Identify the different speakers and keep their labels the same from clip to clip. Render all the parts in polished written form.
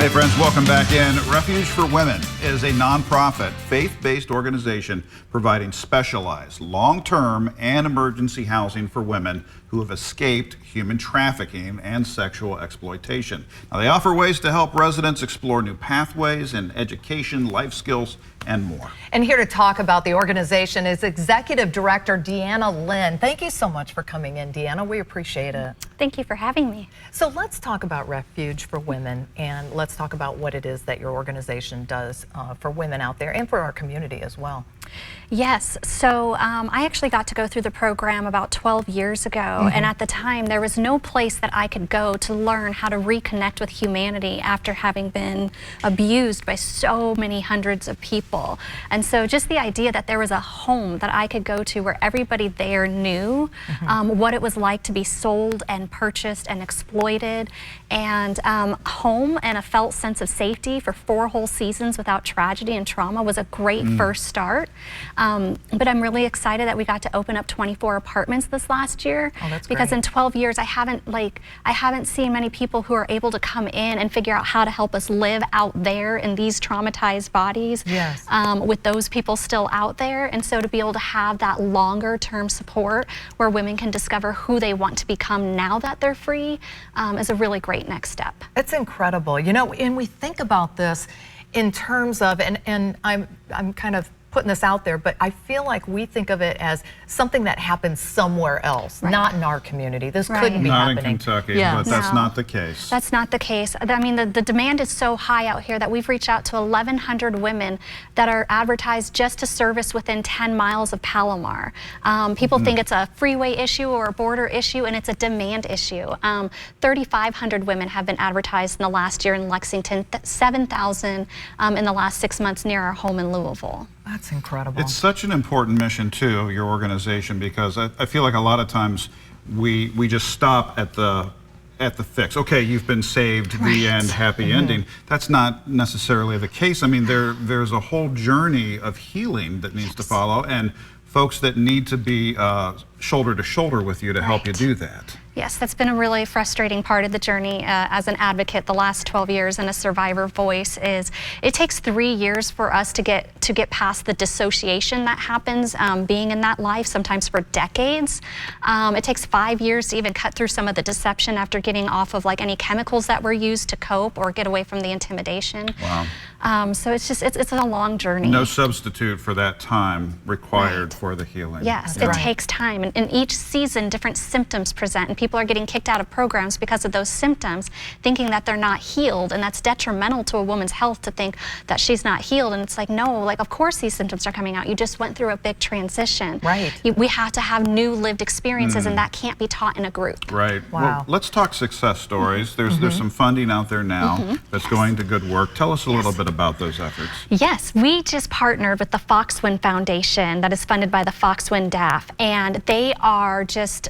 Speaker 1: Hey friends, welcome back in. Refuge for Women is a nonprofit, faith-based organization providing specialized, long-term and emergency housing for women who have escaped human trafficking and sexual exploitation. Now, they offer ways to help residents explore new pathways in education, life skills, and more.
Speaker 2: And here to talk about the organization is Executive Director Deanna Lynn. Thank you so much for coming in, Deanna. We appreciate it.
Speaker 3: Thank you for having me.
Speaker 2: So let's talk about Refuge for Women, and let's talk about what it is that your organization does for women out there and for our community as well.
Speaker 3: Yes, so I actually got to go through the program about 12 years ago, and at the time there was no place that I could go to learn how to reconnect with humanity after having been abused by so many hundreds of people. And so just the idea that there was a home that I could go to where everybody there knew what it was like to be sold and purchased and exploited, and home and a felt sense of safety for 4 whole seasons without tragedy and trauma was a great first start. But I'm really excited that we got to open up 24 apartments this last year.
Speaker 2: Oh, that's
Speaker 3: because
Speaker 2: great.
Speaker 3: in 12 years I haven't seen many people who are able to come in and figure out how to help us live out there in these traumatized bodies.
Speaker 2: Yes.
Speaker 3: With those people still out there, and so to be able to have that longer term support where women can discover who they want to become now that they're free is a really great next step.
Speaker 2: It's incredible. You know, and we think about this in terms of, and I'm kind of putting this out there, but I feel like we think of it as something that happens somewhere else, not in our community. This couldn't be happening.
Speaker 1: Not in Kentucky, but that's not the case.
Speaker 3: That's not the case. I mean, the demand is so high out here that we've reached out to 1,100 women that are advertised just to service within 10 miles of Palomar. People think it's a freeway issue or a border issue, and it's a demand issue. 3,500 women have been advertised in the last year in Lexington, 7,000 in the last 6 months near our home in Louisville.
Speaker 2: That's incredible.
Speaker 1: It's such an important mission too, your organization, because I feel like a lot of times we just stop at the fix. Okay, you've been saved, the end, happy ending. That's not necessarily the case. I mean, there's a whole journey of healing that needs to follow, and folks that need to be shoulder to shoulder with you to help you do that.
Speaker 3: Yes, that's been a really frustrating part of the journey as an advocate the last 12 years and a survivor voice is it takes 3 years for us to get past the dissociation that happens being in that life, sometimes for decades. It takes 5 years to even cut through some of the deception after getting off of like any chemicals that were used to cope or get away from the intimidation.
Speaker 1: Wow.
Speaker 3: So it's a long journey.
Speaker 1: No substitute for that time required for the healing.
Speaker 3: Yes, it takes time, and in each season different symptoms present, and people are getting kicked out of programs because of those symptoms, thinking that they're not healed, and that's detrimental to a woman's health to think that she's not healed. And it's like, no, like of course these symptoms are coming out. You just went through a big transition.
Speaker 2: Right.
Speaker 3: We have to have new lived experiences, and that can't be taught in a group.
Speaker 1: Right.
Speaker 2: Wow.
Speaker 1: Well, let's talk success stories. There's some funding out there now that's going to good work. Tell us a little bit about those efforts.
Speaker 3: Yes, we just partnered with the Foxwin Foundation that is funded by the Foxwin DAF, and they are just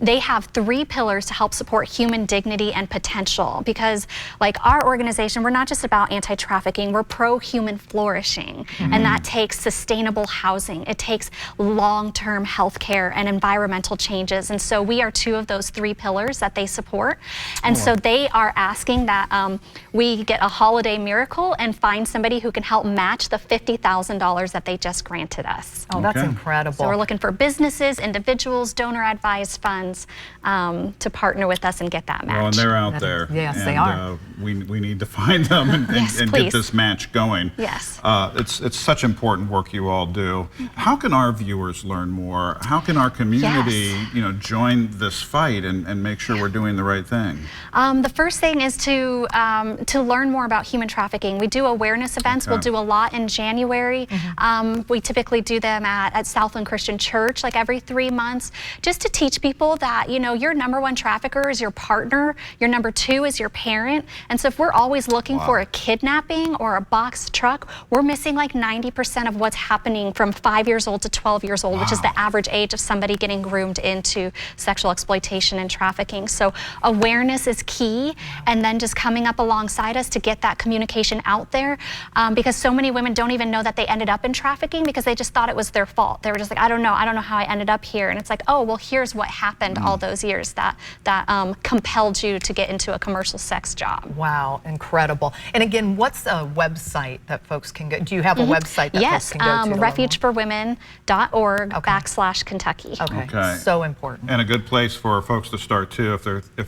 Speaker 3: they have 3 pillars to help support human dignity and potential, because like our organization, we're not just about anti-trafficking, we're pro-human flourishing, and that takes sustainable housing, it takes long-term health care and environmental changes, and so we are 2 of those 3 pillars that they support. And so they are asking that we get a holiday miracle and find somebody who can help match the $50,000 that they just granted us.
Speaker 2: Oh, that's incredible.
Speaker 3: So we're looking for businesses, individuals, donor-advised funds to partner with us and get that match.
Speaker 1: Well, and they're out there.
Speaker 2: Yes,
Speaker 1: and,
Speaker 2: they are.
Speaker 1: We need to find them and get this match going.
Speaker 3: Yes.
Speaker 1: It's such important work you all do. How can our viewers learn more? How can our community, join this fight and make sure we're doing the right thing?
Speaker 3: The first thing is to learn more about human trafficking. We do awareness events. We'll do a lot in January. We typically do them at Southland Christian Church like every 3 months, just to teach people that your number 1 trafficker is your partner, your number 2 is your parent, and so if we're always looking for a kidnapping or a box truck, we're missing like 90% of what's happening from 5 years old to 12 years old, which is the average age of somebody getting groomed into sexual exploitation and trafficking. So awareness is key, and then just coming up alongside us to get that communication out there, because so many women don't even know that they ended up in trafficking because they just thought it was their fault. They were just like, I don't know how I ended up here, and it's like, oh well, here's what happened. happened all those years that compelled you to get into a commercial sex job.
Speaker 2: Wow, incredible. And again, what's a website that folks can go? Do you have a website that
Speaker 3: Yes,
Speaker 2: folks can go to?
Speaker 3: refugeforwomen.org/Kentucky.
Speaker 2: Okay, so important.
Speaker 1: And a good place for folks to start too, if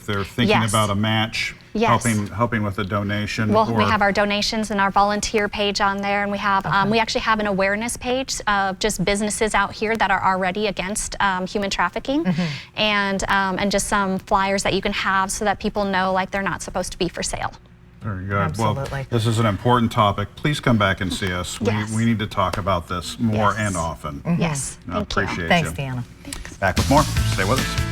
Speaker 1: they're thinking
Speaker 3: Yes.
Speaker 1: about a match,
Speaker 3: Yes.
Speaker 1: helping with a donation.
Speaker 3: Well, we
Speaker 1: or-
Speaker 3: have our donations and our volunteer page on there, and we have we actually have an awareness page of just businesses out here that are already against human trafficking, and just some flyers that you can have so that people know like they're not supposed to be for sale.
Speaker 1: Very good.
Speaker 2: Absolutely.
Speaker 1: Well, this is an important topic. Please come back and see us.
Speaker 3: Yes.
Speaker 1: We need to talk about this more
Speaker 3: Yes.
Speaker 1: and often.
Speaker 3: Yes,
Speaker 1: I
Speaker 3: thank you.
Speaker 1: appreciate
Speaker 2: Thanks,
Speaker 1: you.
Speaker 2: Deanna.
Speaker 1: Back with more. Stay with us.